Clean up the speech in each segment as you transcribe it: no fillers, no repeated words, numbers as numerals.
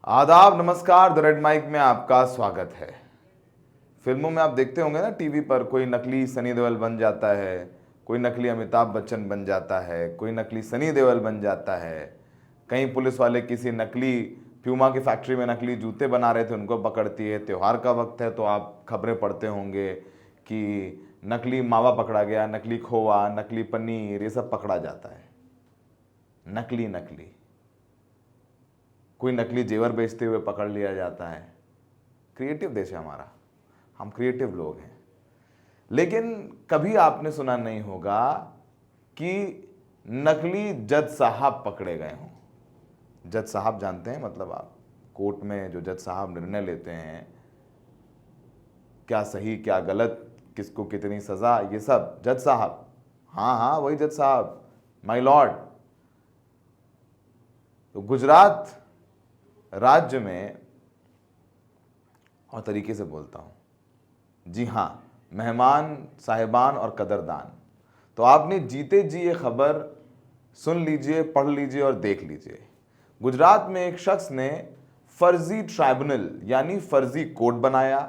आदाब, नमस्कार। The red mic में आपका स्वागत है। फिल्मों में आप देखते होंगे ना, टीवी पर कोई नकली सनी देओल बन जाता है, कोई नकली अमिताभ बच्चन बन जाता है, कोई नकली सनी देओल बन जाता है। कहीं पुलिस वाले किसी नकली प्यूमा की फैक्ट्री में नकली जूते बना रहे थे, उनको पकड़ती है। त्यौहार का वक्त है तो आप खबरें पढ़ते होंगे कि नकली मावा पकड़ा गया, नकली खोआ, नकली पनीर, ये सब पकड़ा जाता है। नकली नकली कोई नकली जेवर बेचते हुए पकड़ लिया जाता है। क्रिएटिव देश है हमारा, हम क्रिएटिव लोग हैं। लेकिन कभी आपने सुना नहीं होगा कि नकली जज साहब पकड़े गए हों। जज साहब जानते हैं, मतलब आप कोर्ट में जो जज साहब निर्णय लेते हैं, क्या सही क्या गलत, किसको कितनी सजा, ये सब जज साहब। हाँ हाँ, वही जज साहब, माय लॉर्ड। तो गुजरात राज्य में, और तरीके से बोलता हूं, जी हाँ, मेहमान साहिबान और कदरदान, तो आपने जीते जी ये खबर सुन लीजिए, पढ़ लीजिए और देख लीजिए। गुजरात में एक शख्स ने फर्जी ट्राइब्यूनल यानी फर्जी कोर्ट बनाया,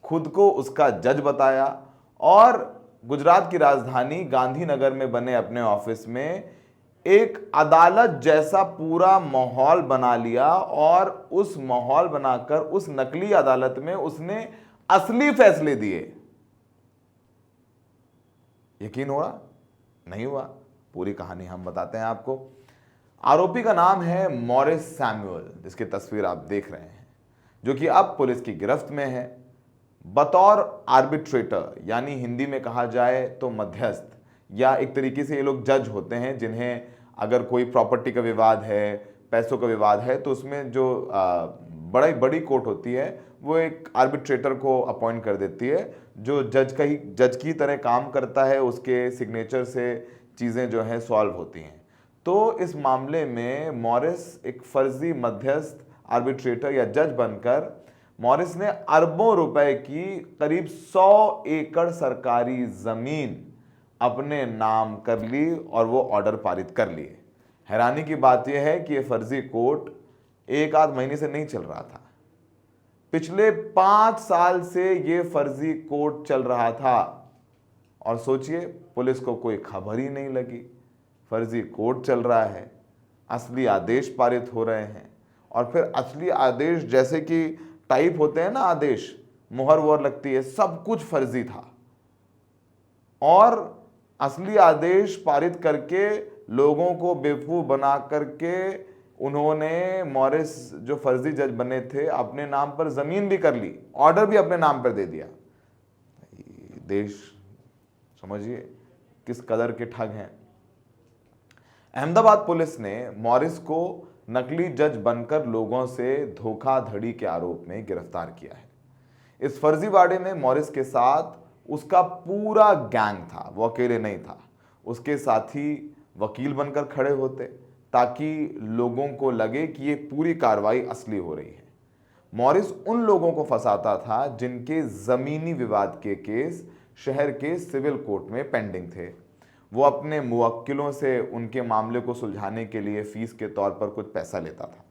खुद को उसका जज बताया और गुजरात की राजधानी गांधीनगर में बने अपने ऑफिस में एक अदालत जैसा पूरा माहौल बना लिया और उस माहौल बनाकर उस नकली अदालत में उसने असली फैसले दिए। यकीन हो रहा? नहीं हुआ? पूरी कहानी हम बताते हैं आपको। आरोपी का नाम है मॉरिस सैमुअल, जिसकी तस्वीर आप देख रहे हैं, जो कि अब पुलिस की गिरफ्त में है बतौर आर्बिट्रेटर, यानी हिंदी में कहा जाए तो मध्यस्थ, या एक तरीके से ये लोग जज होते हैं जिन्हें अगर कोई प्रॉपर्टी का विवाद है, पैसों का विवाद है, तो उसमें जो बड़ी कोर्ट होती है वो एक आर्बिट्रेटर को अपॉइंट कर देती है, जो जज की तरह काम करता है। उसके सिग्नेचर से चीज़ें जो हैं सॉल्व होती हैं। तो इस मामले में मॉरिस एक फर्जी मध्यस्थ आर्बिट्रेटर या जज बनकर मॉरिस ने अरबों रुपए की करीब 100 एकड़ सरकारी जमीन अपने नाम कर ली और वो ऑर्डर पारित कर लिए। हैरानी की बात यह है कि ये फर्जी कोर्ट एक आध महीने से नहीं चल रहा था, पिछले 5 साल से ये फर्जी कोर्ट चल रहा था। और सोचिए, पुलिस को कोई खबर ही नहीं लगी। फर्जी कोर्ट चल रहा है, असली आदेश पारित हो रहे हैं, और फिर असली आदेश जैसे कि टाइप होते हैं ना आदेश, मुहर वुहर लगती है, सब कुछ फर्जी था। और असली आदेश पारित करके लोगों को बेवकूफ बना करके उन्होंने मॉरिस जो फर्जी जज बने थे अपने नाम पर जमीन भी कर ली, ऑर्डर भी अपने नाम पर दे दिया। देश समझिए किस कदर के ठग हैं। अहमदाबाद पुलिस ने मॉरिस को नकली जज बनकर लोगों से धोखाधड़ी के आरोप में गिरफ्तार किया है। इस फर्जीवाड़े में मॉरिस के साथ उसका पूरा गैंग था, वो अकेले नहीं था। उसके साथी वकील बनकर खड़े होते ताकि लोगों को लगे कि ये पूरी कार्रवाई असली हो रही है। मॉरिस उन लोगों को फंसाता था जिनके जमीनी विवाद के केस शहर के सिविल कोर्ट में पेंडिंग थे। वो अपने मुवक्किलों से उनके मामले को सुलझाने के लिए फीस के तौर पर कुछ पैसा लेता था।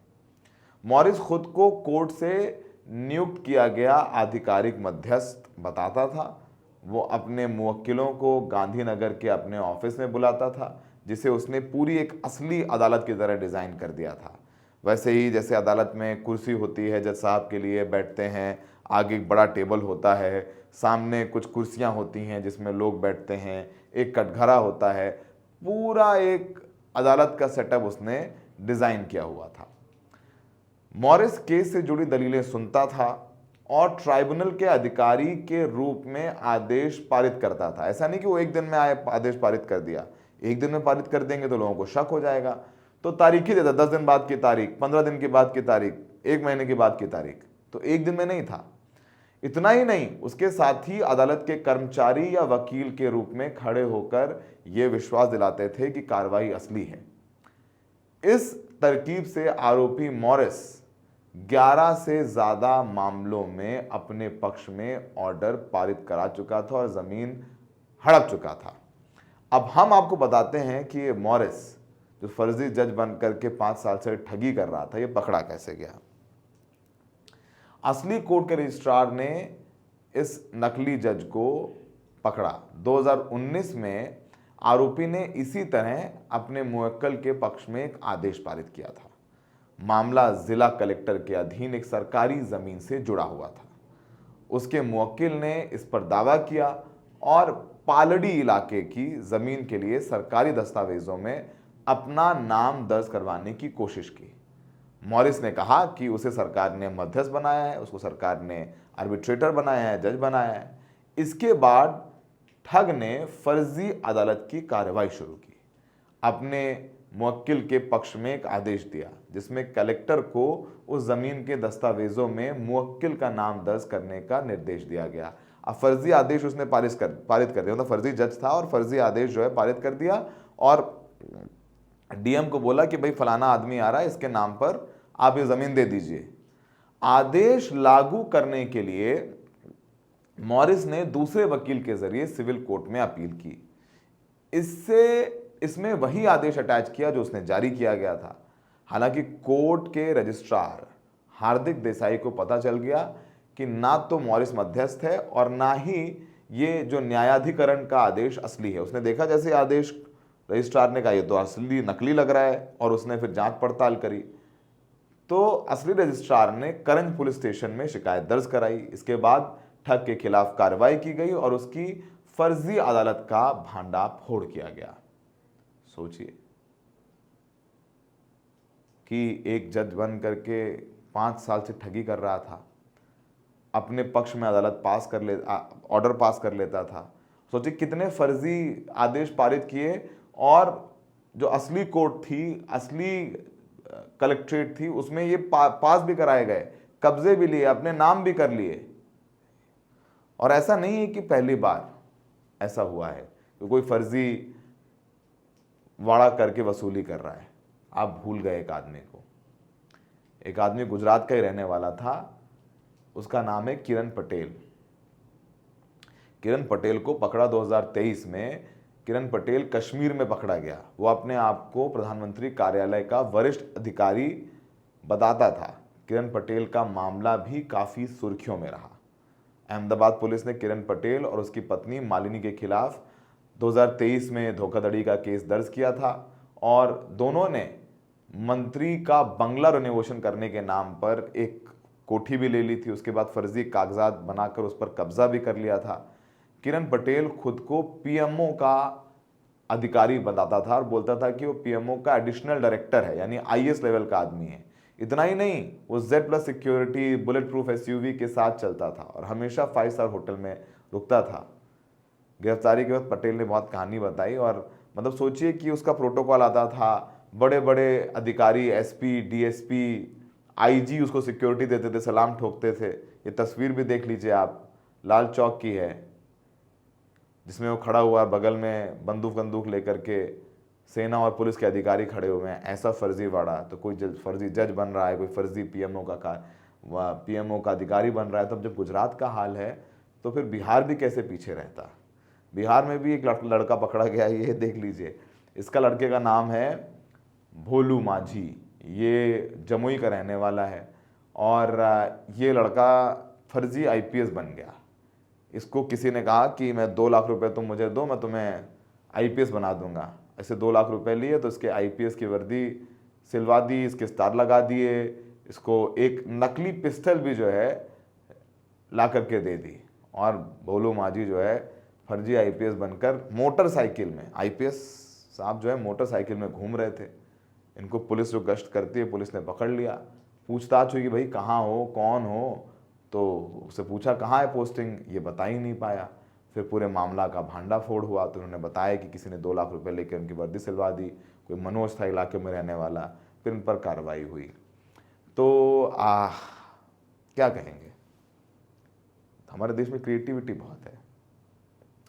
मॉरिस खुद को कोर्ट से नियुक्त किया गया आधिकारिक मध्यस्थ बताता था। वो अपने मुवक्किलों को गांधीनगर के अपने ऑफिस में बुलाता था, जिसे उसने पूरी एक असली अदालत की तरह डिज़ाइन कर दिया था। वैसे ही जैसे अदालत में कुर्सी होती है, जज साहब के लिए बैठते हैं, आगे एक बड़ा टेबल होता है, सामने कुछ कुर्सियां होती हैं जिसमें लोग बैठते हैं, एक कटघरा होता है, पूरा एक अदालत का सेटअप उसने डिज़ाइन किया हुआ था। मॉरिस केस से जुड़ी दलीलें सुनता था और ट्राइब्यूनल के अधिकारी के रूप में आदेश पारित करता था। ऐसा नहीं कि वो एक दिन में आए आदेश पारित कर दिया। एक दिन में पारित कर देंगे तो लोगों को शक हो जाएगा, तो तारीख ही देता, 10 दिन बाद की तारीख, 15 दिन के बाद की तारीख, 1 महीने के बाद की तारीख। तो एक दिन में नहीं था। इतना ही नहीं, उसके साथ ही अदालत के कर्मचारी या वकील के रूप में खड़े होकर यह विश्वास दिलाते थे कि कार्रवाई असली है। इस तरकीब से आरोपी मॉरिस 11 से ज्यादा मामलों में अपने पक्ष में ऑर्डर पारित करा चुका था और जमीन हड़प चुका था। अब हम आपको बताते हैं कि ये मॉरिस जो फर्जी जज बनकर के 5 साल से ठगी कर रहा था, ये पकड़ा कैसे गया। असली कोर्ट के रजिस्ट्रार ने इस नकली जज को पकड़ा। 2019 में आरोपी ने इसी तरह अपने मुवक्किल के पक्ष में एक आदेश पारित किया था। मामला जिला कलेक्टर के अधीन एक सरकारी जमीन से जुड़ा हुआ था। उसके मुवक्किल ने इस पर दावा किया और पालड़ी इलाके की जमीन के लिए सरकारी दस्तावेजों में अपना नाम दर्ज करवाने की कोशिश की। मॉरिस ने कहा कि उसे सरकार ने मध्यस्थ बनाया है, उसको सरकार ने आर्बिट्रेटर बनाया है, जज बनाया है। इसके बाद ठग ने फर्जी अदालत की कार्रवाई शुरू की। अपने मुवक्किल के पक्ष में एक आदेश दिया जिसमें कलेक्टर को उस जमीन के दस्तावेजों में मुवक्किल का नाम दर्ज करने का निर्देश दिया गया। अब फर्जी आदेश उसने पारित कर दिया, मतलब फर्जी जज था और फर्जी आदेश जो है पारित कर दिया और डीएम को बोला कि भाई फलाना आदमी आ रहा है, इसके नाम पर आप ये जमीन दे दीजिए। आदेश लागू करने के लिए मॉरिस ने दूसरे वकील के जरिए सिविल कोर्ट में अपील की। इसमें वही आदेश अटैच किया जो उसने जारी किया गया था। हालांकि कोर्ट के रजिस्ट्रार हार्दिक देसाई को पता चल गया कि ना तो मॉरिस मध्यस्थ है और ना ही ये जो न्यायाधिकरण का आदेश असली है। उसने देखा जैसे आदेश, रजिस्ट्रार ने कहा ये तो असली नकली लग रहा है और उसने फिर जांच पड़ताल करी तो असली रजिस्ट्रार ने करंज पुलिस स्टेशन में शिकायत दर्ज कराई। इसके बाद ठग के खिलाफ कार्रवाई की गई और उसकी फर्जी अदालत का भांडाफोड़ किया गया। सोचिए कि एक जज बन करके 5 साल से ठगी कर रहा था, अपने पक्ष में अदालत ऑर्डर पास कर लेता था। सोचिए कितने फर्जी आदेश पारित किए और जो असली कोर्ट थी, असली कलेक्ट्रेट थी, उसमें ये पास भी कराए गए, कब्जे भी लिए, अपने नाम भी कर लिए। और ऐसा नहीं है कि पहली बार ऐसा हुआ है तो कोई फर्जी वाड़ा करके वसूली कर रहा है। आप भूल गए एक आदमी गुजरात का ही रहने वाला था, उसका नाम है किरण पटेल। किरण पटेल को पकड़ा 2023 में। किरण पटेल कश्मीर में पकड़ा गया। वो अपने आप को प्रधानमंत्री कार्यालय का वरिष्ठ अधिकारी बताता था। किरण पटेल का मामला भी काफी सुर्खियों में रहा। अहमदाबाद पुलिस ने किरण पटेल और उसकी पत्नी मालिनी के खिलाफ 2023 में धोखाधड़ी का केस दर्ज किया था और दोनों ने मंत्री का बंगला रिनोवेशन करने के नाम पर एक कोठी भी ले ली थी। उसके बाद फर्जी कागजात बनाकर उस पर कब्जा भी कर लिया था। किरण पटेल खुद को पीएमओ का अधिकारी बताता था और बोलता था कि वो पीएमओ का एडिशनल डायरेक्टर है, यानी आईएएस लेवल का आदमी है। इतना ही नहीं, वो Z+ security bullet proof SUV के साथ चलता था और हमेशा 5 स्टार होटल में रुकता था। गिरफ्तारी के वक्त पटेल ने बहुत कहानी बताई और मतलब सोचिए कि उसका प्रोटोकॉल आता था, बड़े बड़े अधिकारी, एसपी, डीएसपी, आईजी उसको सिक्योरिटी देते थे, सलाम ठोकते थे। ये तस्वीर भी देख लीजिए आप, लाल चौक की है, जिसमें वो खड़ा हुआ, बगल में बंदूक लेकर के सेना और पुलिस के अधिकारी खड़े हुए हैं। ऐसा फर्जी वाड़ा। तो कोई फर्जी जज बन रहा है, कोई फर्जी पीएमओ का अधिकारी बन रहा है। तब जब गुजरात का हाल है तो फिर बिहार भी कैसे पीछे रहता। बिहार में भी एक लड़का पकड़ा गया, ये देख लीजिए। इसका लड़के का नाम है भोलू माझी, ये जमुई का रहने वाला है और ये लड़का फर्जी आईपीएस बन गया। इसको किसी ने कहा कि मैं 2 लाख रुपए तुम मुझे दो, मैं तुम्हें आईपीएस बना दूंगा। ऐसे 2 लाख रुपए लिए तो इसके आईपीएस की वर्दी सिलवा दी, इसके स्टार लगा दिए, इसको एक नकली पिस्टल भी जो है ला करके दे दी। और भोलू माझी जो है फर्जी आईपीएस बनकर मोटरसाइकिल में, आईपीएस साहब जो है मोटरसाइकिल में घूम रहे थे। इनको पुलिस जो गश्त करती है, पुलिस ने पकड़ लिया। पूछताछ हुई कि भाई कहाँ हो, कौन हो, तो उससे पूछा कहाँ है पोस्टिंग, ये बता ही नहीं पाया। फिर पूरे मामला का भांडाफोड़ हुआ तो उन्होंने बताया कि किसी ने 2 लाख रुपए लेकर उनकी वर्दी सिलवा दी, कोई मनोज था इलाके में रहने वाला। फिर उन पर कार्रवाई हुई। तो क्या कहेंगे, हमारे देश में क्रिएटिविटी बहुत है,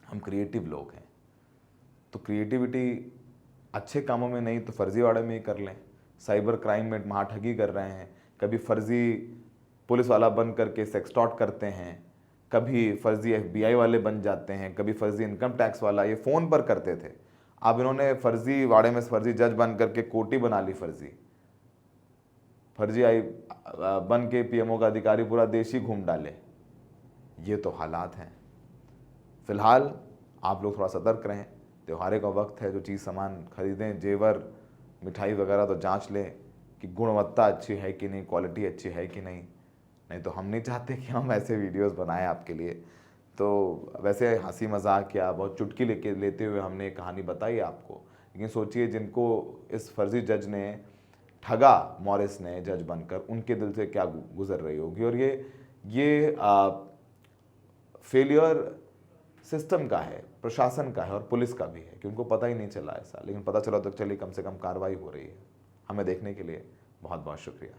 हम क्रिएटिव लोग हैं। तो क्रिएटिविटी अच्छे कामों में नहीं तो फर्जीवाड़े में ही कर लें। साइबर क्राइम में महाठगी कर रहे हैं, कभी फर्जी पुलिस वाला बन करके सेक्सटॉर्ट करते हैं, कभी फर्जी FBI वाले बन जाते हैं, कभी फर्जी इनकम टैक्स वाला, ये फ़ोन पर करते थे। अब इन्होंने फर्जी वाड़े में फर्जी जज बन करके कोटी बना ली फर्जी। फर्जी आई बन के पीएमओ का अधिकारी पूरा देश ही घूम डाले। ये तो हालात हैं। फिलहाल आप लोग थोड़ा सतर्क रहें, त्योहारों का वक्त है, जो चीज़ सामान खरीदें, जेवर मिठाई वगैरह तो जांच लें कि गुणवत्ता अच्छी है कि नहीं, क्वालिटी अच्छी है कि नहीं तो हम नहीं चाहते कि हम ऐसे वीडियोस बनाएं आपके लिए। तो वैसे हंसी मजाक या बहुत चुटकी लेते हुए हमने एक कहानी बताई आपको, लेकिन सोचिए जिनको इस फर्जी जज ने ठगा, मॉरिस ने जज बनकर, उनके दिल से क्या गुजर रही होगी। और ये फेलियर सिस्टम का है, प्रशासन का है और पुलिस का भी है कि उनको पता ही नहीं चला ऐसा, लेकिन पता चला तो चलिए कम से कम कार्रवाई हो रही है। हमें देखने के लिए बहुत बहुत शुक्रिया।